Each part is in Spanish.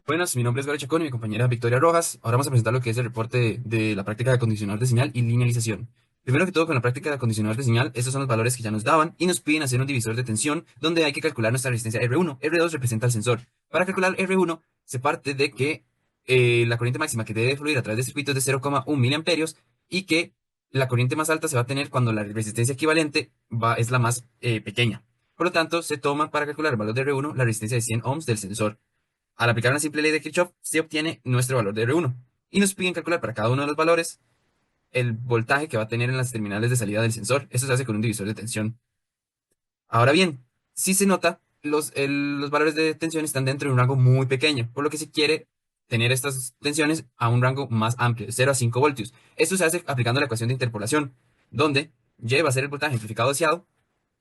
Buenas, mi nombre es Gary Chacón y mi compañera Victoria Rojas. Ahora vamos a presentar lo que es el reporte de la práctica de acondicionador de señal y linealización. Primero que todo, con la práctica de acondicionador de señal, estos son los valores que ya nos daban y nos piden hacer un divisor de tensión donde hay que calcular nuestra resistencia R1. R2 representa el sensor. Para calcular R1 se parte de que la corriente máxima que debe fluir a través del circuito es de 0,1 miliamperios y que la corriente más alta se va a tener cuando la resistencia equivalente es la más pequeña. Por lo tanto, se toma para calcular el valor de R1 la resistencia de 100 ohms del sensor. Al aplicar una simple ley de Kirchhoff, se obtiene nuestro valor de R1 y nos piden calcular para cada uno de los valores el voltaje que va a tener en las terminales de salida del sensor. Esto se hace con un divisor de tensión. Ahora bien, si se nota, los valores de tensión están dentro de un rango muy pequeño, por lo que se quiere tener estas tensiones a un rango más amplio, de 0 a 5 voltios. Esto se hace aplicando la ecuación de interpolación, donde Y va a ser el voltaje amplificado deseado,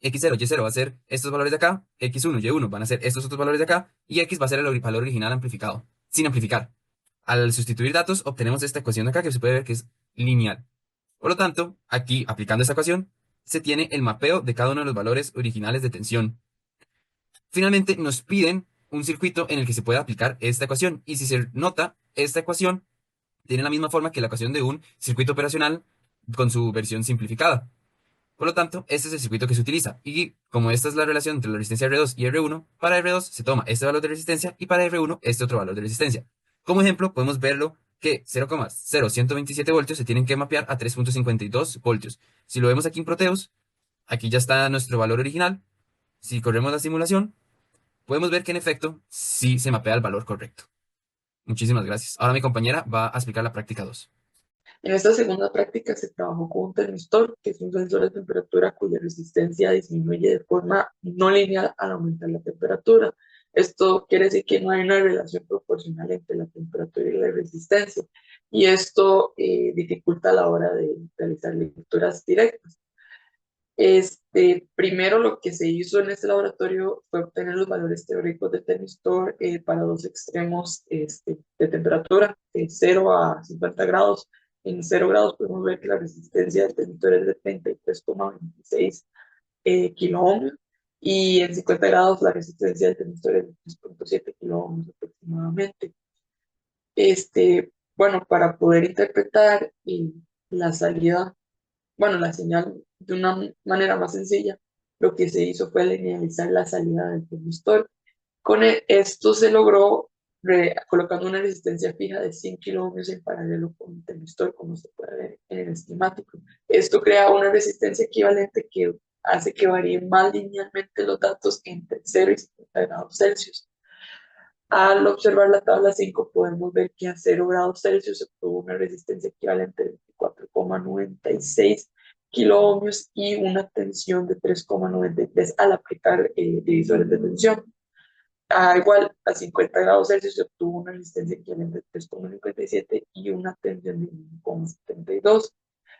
X0, Y0 va a ser estos valores de acá, X1, Y1 van a ser estos otros valores de acá, y X va a ser el valor original amplificado, sin amplificar. Al sustituir datos, obtenemos esta ecuación de acá que se puede ver que es lineal. Por lo tanto, aquí, aplicando esta ecuación, se tiene el mapeo de cada uno de los valores originales de tensión. Finalmente, nos piden un circuito en el que se pueda aplicar esta ecuación, y si se nota, esta ecuación tiene la misma forma que la ecuación de un circuito operacional con su versión simplificada. Por lo tanto, este es el circuito que se utiliza. Y como esta es la relación entre la resistencia R2 y R1, para R2 se toma este valor de resistencia y para R1 este otro valor de resistencia. Como ejemplo, podemos verlo que 0,0127 voltios se tienen que mapear a 3,52 voltios. Si lo vemos aquí en Proteus, aquí ya está nuestro valor original. Si corremos la simulación, podemos ver que en efecto sí se mapea el valor correcto. Muchísimas gracias. Ahora mi compañera va a explicar la práctica 2. En esta segunda práctica se trabajó con un termistor, que es un sensor de temperatura cuya resistencia disminuye de forma no lineal al aumentar la temperatura. Esto quiere decir que no hay una relación proporcional entre la temperatura y la resistencia, y esto dificulta la hora de realizar lecturas directas. Primero lo que se hizo en este laboratorio fue obtener los valores teóricos del termistor para dos extremos de temperatura, de 0 a 50 grados. En 0 grados podemos ver que la resistencia del termistor es de 33,26 kilo ohms, y en 50 grados la resistencia del termistor es de 3,7 kilo ohms aproximadamente. Bueno, para poder interpretar la salida, bueno, la señal de una manera más sencilla, lo que se hizo fue linealizar la salida del termistor. Esto se logró colocando una resistencia fija de 100 kilo ohms en paralelo con el termistor, como se puede ver en el esquemático. Esto crea una resistencia equivalente que hace que varíen más linealmente los datos entre 0 y 50 grados Celsius. Al observar la tabla 5 podemos ver que a 0 grados Celsius se obtuvo una resistencia equivalente de 24,96 kilo ohmios y una tensión de 3,93 al aplicar divisores de tensión. Igual, a 50 grados Celsius se obtuvo una resistencia equivalente de 3,57 y una tensión de 1,72.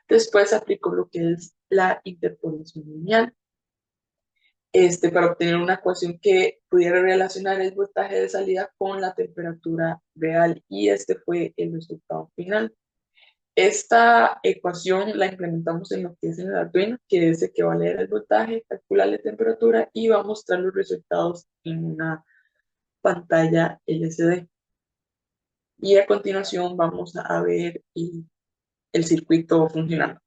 Después se aplicó lo que es la interpolación lineal, para obtener una ecuación que pudiera relacionar el voltaje de salida con la temperatura real, y este fue el resultado final. Esta ecuación la implementamos en lo que es en el Arduino, que es el que va a leer el voltaje, calcular la temperatura y va a mostrar los resultados en una pantalla LCD. Y a continuación vamos a ver el circuito funcionando.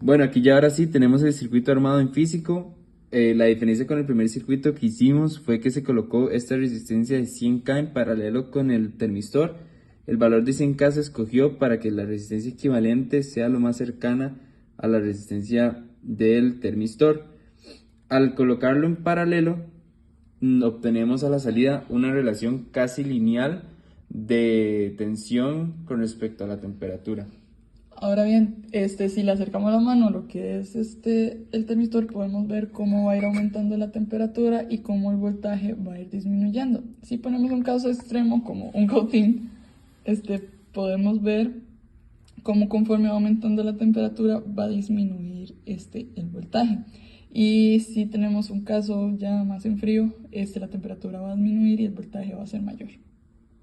Bueno, aquí ya ahora sí tenemos el circuito armado en físico. La diferencia con el primer circuito que hicimos fue que se colocó esta resistencia de 100K en paralelo con el termistor. El valor de 100K se escogió para que la resistencia equivalente sea lo más cercana a la resistencia del termistor. Al colocarlo en paralelo, obtenemos a la salida una relación casi lineal de tensión con respecto a la temperatura. Ahora bien, si le acercamos la mano a lo que es el termistor, podemos ver cómo va a ir aumentando la temperatura y cómo el voltaje va a ir disminuyendo. Si ponemos un caso extremo como un cautín, podemos ver cómo conforme va aumentando la temperatura va a disminuir el voltaje. Y si tenemos un caso ya más en frío, la temperatura va a disminuir y el voltaje va a ser mayor.